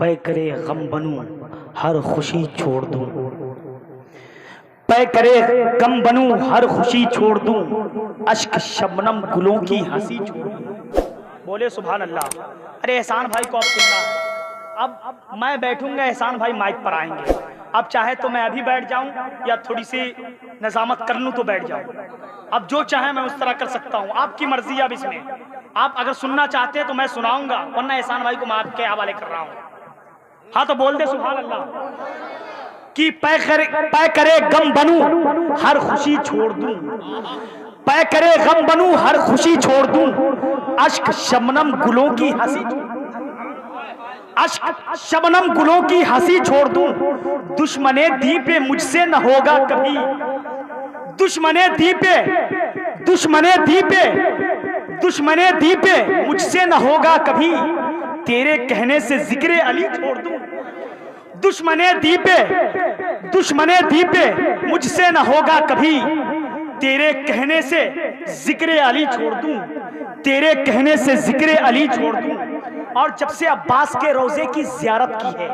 पै करे गम बनूं हर खुशी छोड़ दूं, पै करे गम बनूं हर खुशी छोड़ दूं, अश्क शबनम गुलों की हंसी छोड़ दूं। बोले सुभान अल्लाह। अरे एहसान भाई को अब सुनना है। अब मैं बैठूंगा, एहसान भाई माइक पर आएंगे। अब चाहे तो मैं अभी बैठ जाऊं या थोड़ी सी नजामत कर लूं तो बैठ जाऊं। अब जो चाहे मैं उस तरह कर सकता हूं, आपकी मर्जी। अब इसमें आप अगर सुनना चाहते हैं तो मैं सुनाऊंगा, वरना एहसान भाई को मैं आपके हवाले कर रहा हूं। हाँ तो बोल दे सुभान अल्लाह कि पै करे गम बनूं हर खुशी छोड़ दूं, पै करे गम बनूं हर खुशी छोड़ दूं, अश्क शबनम गुलों की हंसी, अश्क शबनम गुलों की हंसी छोड़ दूं, दुश्मने दी पे मुझसे न होगा कभी, दुश्मने दी पे, दुश्मने दी पे, दुश्मने दी पे मुझसे न होगा कभी, तेरे कहने से जिक्र अली छोड़ दूं, दुश्मने दी पे, दुश्मने दी पे मुझसे न होगा कभी, तेरे कहने से जिक्र अली छोड़ दूं, तेरे कहने से जिक्र अली छोड़ दूं। और जब से अब्बास के रोजे की जियारत की है,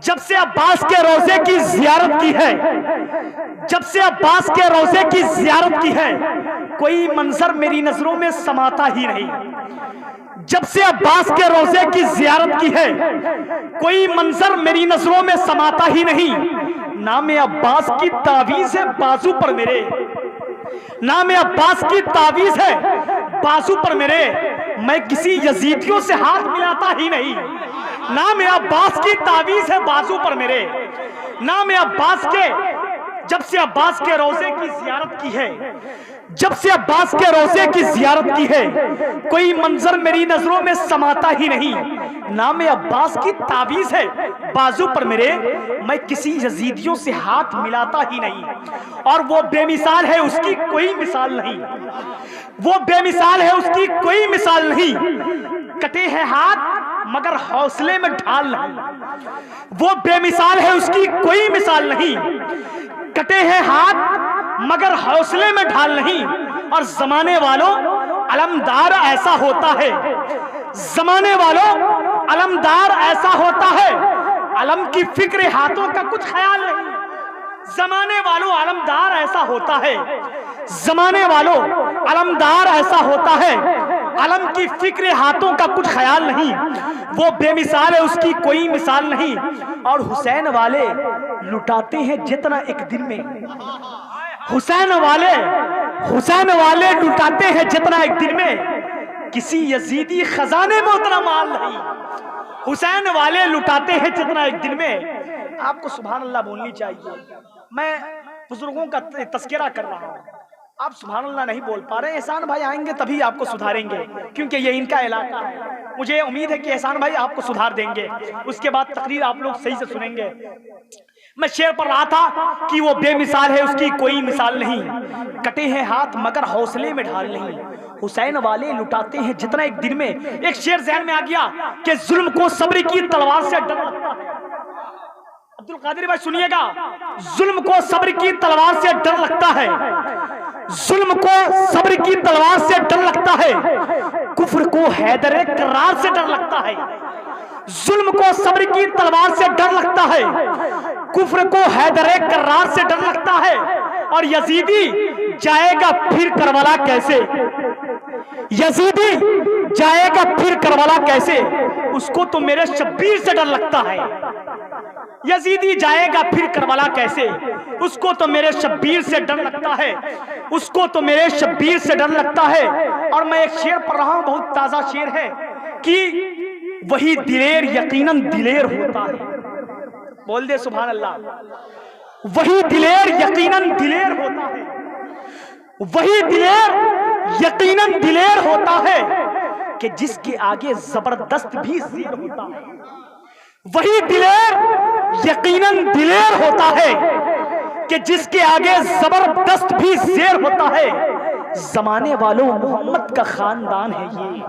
जब से अब्बास के रोजे की जियारत की है, जब से अब्बास के रोजे की जियारत की है, कोई मंजर मेरी नजरों में समाता ही नहीं। जब से अब्बास के रोजे की जियारत की है, कोई मंजर मेरी नजरों में समाता ही नहीं। नाम अब्बास की तावीज है बाजू पर मेरे, नाम अब्बास की तावीज है बाजू पर मेरे, मैं किसी यजीदियों से हाथ मिलाता ही नहीं। नाम अब्बास की तावीज है बाजू पर मेरे, नाम अब्बास के, जब से अब्बास के रोजे की जियारत की है, जब से अब्बास के रोजे की जियारत की है, कोई मंजर मेरी नजरों में समाता ही नहीं। नाम अब्बास की तावीज है बाजू पर मेरे, मैं किसी यजीदियों से हाथ मिलाता ही नहीं। और वो बेमिसाल है उसकी कोई मिसाल नहीं, वो बेमिसाल है उसकी कोई मिसाल नहीं। कटे हैं हाथ मगर हौसले में ढाल नहीं, वो बेमिसाल है उसकी कोई मिसाल नहीं। कटे हैं हाथ मगर हौसले में ढाल नहीं। और जमाने वालों अलमदार ऐसा होता है, जमाने वालों अलमदार ऐसा होता है, अलम की फिक्र हाथों का कुछ ख्याल नहीं। जमाने वालों अलमदार ऐसा होता है, जमाने वालों अलमदार ऐसा होता है, अलम की फिक्र हाथों का कुछ ख्याल नहीं। वो बेमिसाल है उसकी कोई मिसाल नहीं। और हुसैन वाले लुटाते हैं जितना एक दिन में, हुसैन वाले, हुसैन वाले लुटाते हैं जितना एक दिन में, किसी यजीदी खजाने में उतना माल नहीं। हुसैन वाले लुटाते हैं जितना एक दिन में। आपको सुभान अल्लाह बोलनी चाहिए। मैं बुजुर्गों का तस्करा कर रहा हूँ, आप सुभान अल्लाह नहीं बोल पा रहे। एहसान भाई आएंगे तभी आपको सुधारेंगे, क्योंकि ये इनका इलाका है। मुझे उम्मीद है कि एहसान भाई आपको सुधार देंगे, उसके बाद तकरीर आप लोग सही से सुनेंगे। मैं शेर पढ़ रहा था कि वो बेमिसाल है उसकी कोई मिसाल नहीं, कटे हैं हाथ मगर हौसले में ढाल नहीं। हुसैन वाले लुटाते हैं जितना एक दिन में। एक शेर ज़हन में आ गया कि जुल्म को सब्र की तलवार से डर लगता है। अब्दुल कादिर भाई सुनिएगा, जुल्म को सब्र की तलवार से डर लगता है, जुल्म को सब्र की तलवार से डर लगता है, कुफ्र को हैदर करार से डर लगता है। जुल्म को सब्र की तलवार से डर लगता है, कुफ्र को हैदर करार से डर लगता है। और यजीदी जाएगा फिर करबला कैसे, यजीदी जाएगा फिर करबला कैसे, उसको तो मेरे शब्बीर से डर लगता है। यजीदी जाएगा फिर करबला कैसे, उसको तो मेरे शब्बीर से डर लगता है, उसको तो मेरे शब्बीर से डर लगता है। और मैं एक शेर पढ़ रहा हूं, बहुत ताजा शेर है कि वही दिलेर यकीनन दिलेर होता है। बोल दे सुभान अल्लाह। वही दिलेर यकीनन दिलेर होता है, वही दिलेर यकीनन दिलेर होता है कि जिसके आगे जबरदस्त भी शेर होता है। वही दिलेर यकीनन दिलेर होता है कि जिसके आगे जबरदस्त भी शेर होता है। जमाने वालों मोहम्मद का खानदान है ये,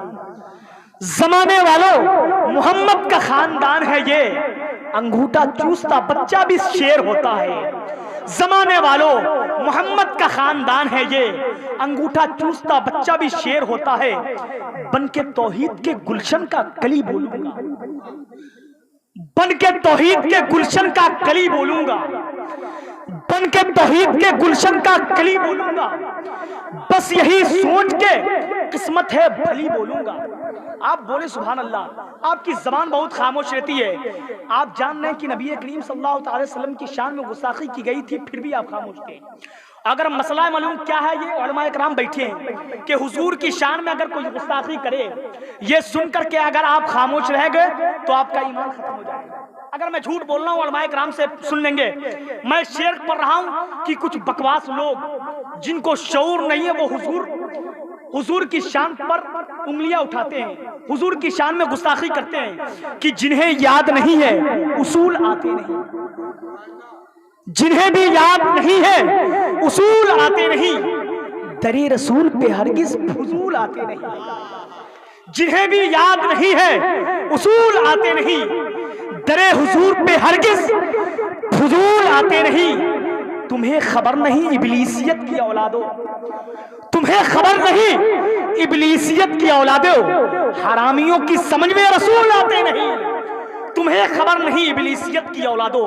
जमाने वालों मोहम्मद का खानदान है ये, अंगूठा चूसता बच्चा भी शेर होता है। जमाने वालों, मोहम्मद का खानदान है ये। अंगूठा चूसता बच्चा भी शेर होता है। बन के तौहीद के गुलशन का कली बोलूंगा, बन के तौहीद के गुलशन का कली बोलूंगा, बन के तौहीद के गुलशन का कली बोलूंगा। बस यही सोच के किस्मत है भली बोलूंगा। आप बोले सुभान अल्लाह। आपकी जबान बहुत खामोश रहती है। आप जान रहे हैं कि नबी करीम सल्लल्लाहु अलैहि वसल्लम की शान में गुस्ताखी की गई थी, फिर भी आप खामोश थे। अगर मसला मालूम क्या है, ये उलमाए कराम बैठे हैं कि हुजूर की शान में अगर कोई गुस्ताखी करे, ये सुनकर के अगर आप खामोश रह गए तो आपका ईमान खत्म हो जाएगा। अगर मैं झूठ बोल रहा हूँ उलमाए कराम से सुन लेंगे। मैं शेर पढ़ रहा हूँ कि कुछ बकवास लोग जिनको शऊर नहीं है वो हुजूर की शान पर उंगलियां उठाते हैं, हुजूर की शान में गुस्ताखी करते हैं कि जिन्हें याद नहीं है उसूल आते नहीं, जिन्हें भी याद नहीं है उसूल आते नहीं, दरे रसूल पे हरगिज फजूल आते नहीं। जिन्हें भी याद नहीं है उसूल आते नहीं, दरे हुजूर पे हरगिज फजूल आते नहीं। तुम्हें खबर नहीं इब्लीसियत की औलादो, तुम्हें खबर नहीं इब्लीसियत की औलादो, हरामियों की समझ में रसूल आते नहीं। तुम्हें खबर नहीं इब्लीसियत की औलादो,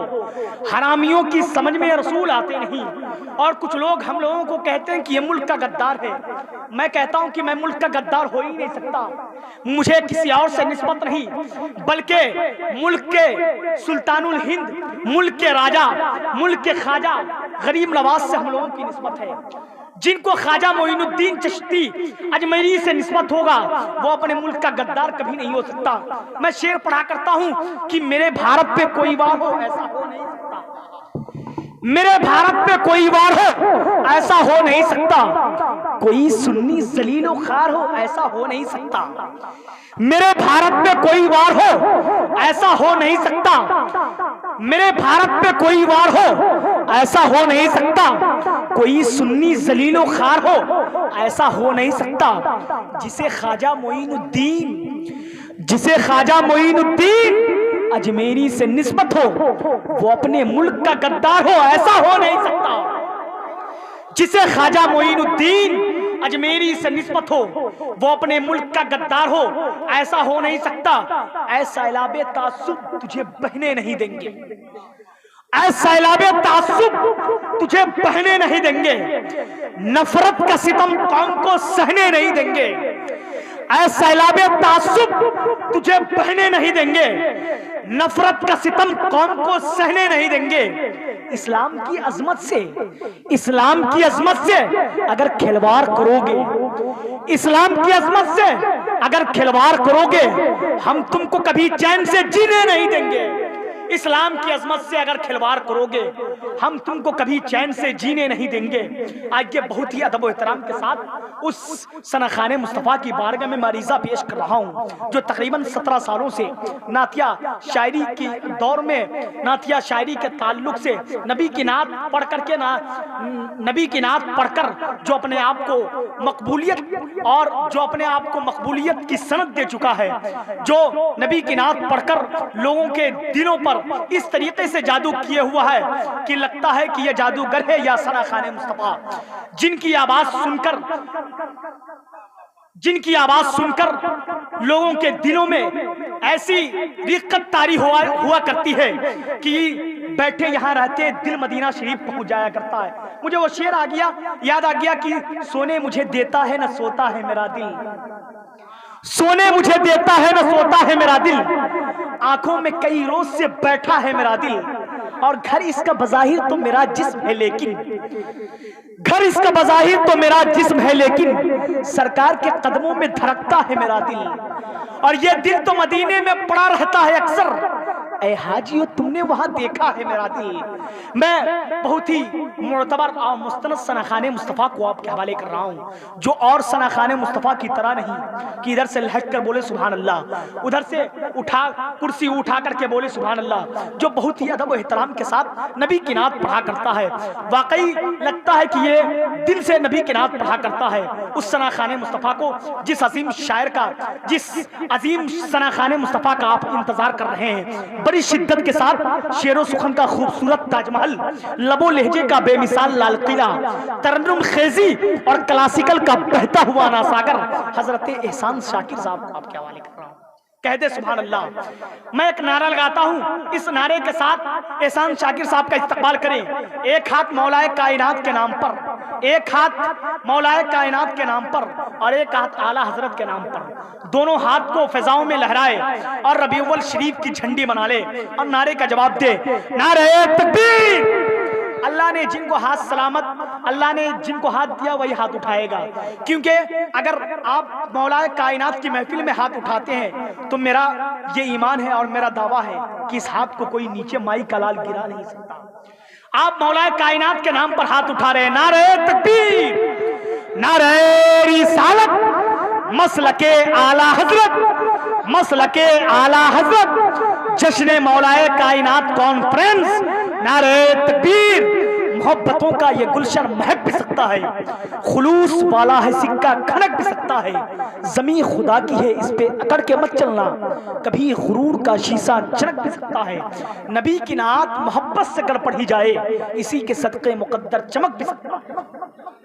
हरामियों की समझ में रसूल आते नहीं। और कुछ लोग हम लोगों को कहते हैं कि ये मुल्क का गद्दार है। मैं कहता हूं कि मैं मुल्क का गद्दार हो ही नहीं सकता। मुझे किसी और से निस्बत नहीं, बल्कि मुल्क के सुल्तानुल हिंद, मुल्क के राजा, मुल्क के ख्वाजा गरीब नवाज से हम लोगों की निस्बत है। जिनको ख्वाजा मोइनुद्दीन चिश्ती अजमेरी से निस्बत होगा वो अपने मुल्क का गद्दार कभी नहीं हो सकता। मैं शेर पढ़ा करता हूं कि मेरे भारत पे कोई वार हो ऐसा हो नहीं सकता, मेरे भारत पे कोई वार हो ऐसा हो नहीं सकता, कोई सुन्नी जलीलो खार हो ऐसा हो नहीं सकता, मेरे भारत पे कोई वार हो ऐसा हो नहीं सकता, मेरे भारत पे कोई वार हो ऐसा हो नहीं सकता, कोई सुन्नी जलीलो खार हो ऐसा हो नहीं सकता। जिसे ख्वाजा मोइनुद्दीन, जिसे ख्वाजा मोइनुद्दीन अजमेरी से निस्बत हो वो अपने मुल्क का गद्दार हो ऐसा हो नहीं सकता। जिसे ख्वाजा मोइनुद्दीन अजमेरी से निस्बत हो वो अपने मुल्क का गद्दार हो ऐसा हो नहीं सकता। ऐसा सैलाबे तासुब तुझे बहने नहीं देंगे, ऐसा सैलाबे तासुब तुझे बहने नहीं देंगे, नफरत का सितम कौम को सहने नहीं देंगे। ऐसा सैलाबे तासुब तुझे बहने नहीं देंगे, नफरत का सितम कौम को सहने नहीं देंगे। इस्लाम की अजमत से, इस्लाम की अजमत से अगर खिलवाड़ करोगे, इस्लाम की अजमत से अगर खिलवाड़ करोगे हम तुमको कभी चैन से जीने नहीं देंगे। इस्लाम की अजमत से अगर खिलवाड़ करोगे हम तुमको कभी चैन से जीने नहीं देंगे। आज ये बहुत ही अदब एहतराम के साथ उस सनाखाने मुस्तफ़ा की बारगाह में मरीज़ा पेश कर रहा हूँ जो तकरीबन 17 सालों से नातिया शायरी की दौर में, नातिया शायरी के ताल्लुक से नबी की नात पढ़ करके नबी की नात पढ़कर जो अपने आप को मकबूलियत और जो अपने आप को मकबूलियत की सनद दे चुका है, जो नबी की नात पढ़कर लोगों के दिलों पर इस तरीके से जादू किए हुआ है कि लगता है कि यह जादूगर है या सनाखाने मुस्तफा, जिनकी आवाज सुनकर लोगों के दिलों में ऐसी रिक्कत तारी हुआ करती है कि बैठे यहाँ रहते दिल मदीना शरीफ पहुंच जाया करता है। मुझे वो शेर याद आ गया कि सोने मुझे देता है न सोता है मेरा दिल, सोने मुझे देता है न सोता है मेरा दिल, आंखों में कई रोज से बैठा है मेरा दिल, और घर इसका बज़ाहिर तो मेरा जिस्म है लेकिन, घर इसका बज़ाहिर तो मेरा जिस्म है लेकिन सरकार के कदमों में धड़कता है मेरा दिल, और ये दिल तो मदीने में पड़ा रहता है अक्सर। ऐ हाजियो तुमने वहां देखा है मेरा दिल। मैं बहुत ही मुअतबर और मुस्तनद सनाखाने मुस्तफ़ा को आपके हवाले कर रहा हूँ जो और सनाखाने मुस्तफ़ा की तरह नहीं कि इधर से लहक कर बोले सुभान अल्लाह, उधर से कुर्सी उठा करके बोले सुभान अल्लाह, जो बहुत ही अदब एहतराम के साथ नबी की नात पढ़ा करता है। वाकई लगता है कि ये दिल से नबी की नात पढ़ा करता है। उस सनाखाने मुस्तफ़ा को, जिस अजीम शायर का, जिस अजीम सनाखाने मुस्तफ़ा का आप इंतजार कर रहे हैं, बड़ी शिद्दत के साथ शेरो सुखन का खूबसूरत ताजमहल, लबो लहजे का बेमिसाल लाल किला, तरन्नुम खेजी और क्लासिकल का बहता हुआ नासागर हजरत एहसान शाकिर साहब को आपके हवाले कर रहा हूँ। कह दे सुभान अल्लाह। मैं एक नारा लगाता हूं, इस नारे के साथ एहसान शाकिर साहब का इस्तकबाल करें। एक हाथ मौलाए कायनात के नाम पर, एक हाथ मौलाए कायनात के नाम पर और एक हाथ आला हजरत के नाम पर। दोनों हाथ को फिजाओं में लहराए और रबीउल शरीफ की झंडी बना ले और नारे का जवाब दे, नारे तकबीर। अल्लाह ने जिनको हाथ सलामत, अल्लाह ने जिनको हाथ दिया वही हाथ उठाएगा। क्योंकि अगर आप मौलाए कायनात की महफिल में हाथ उठाते हैं तो मेरा ये ईमान है और मेरा दावा है कि इस हाथ को कोई नीचे माई का लाल गिरा नहीं सकता। आप मौलाए कायनात के नाम पर हाथ उठा रहे हैं। नारे तकबीर, नारे रिसालत, मसलके आला हजरत, मसलके आला हजरत, जश्न मौलाए कायनात कॉन्फ्रेंस। नारे तकबीर। मोहब्बतों का ये गुलशन महक भी सकता है, खुलूस वाला है सिक्का खनक भी सकता है। जमीन खुदा की है, इस पे अकड़ के मत चलना, कभी गुरूर का शीशा चनक भी सकता है। नबी की नात मोहब्बत से कर पढ़ी जाए, इसी के सदक़े मुकद्दर चमक भी सकता है।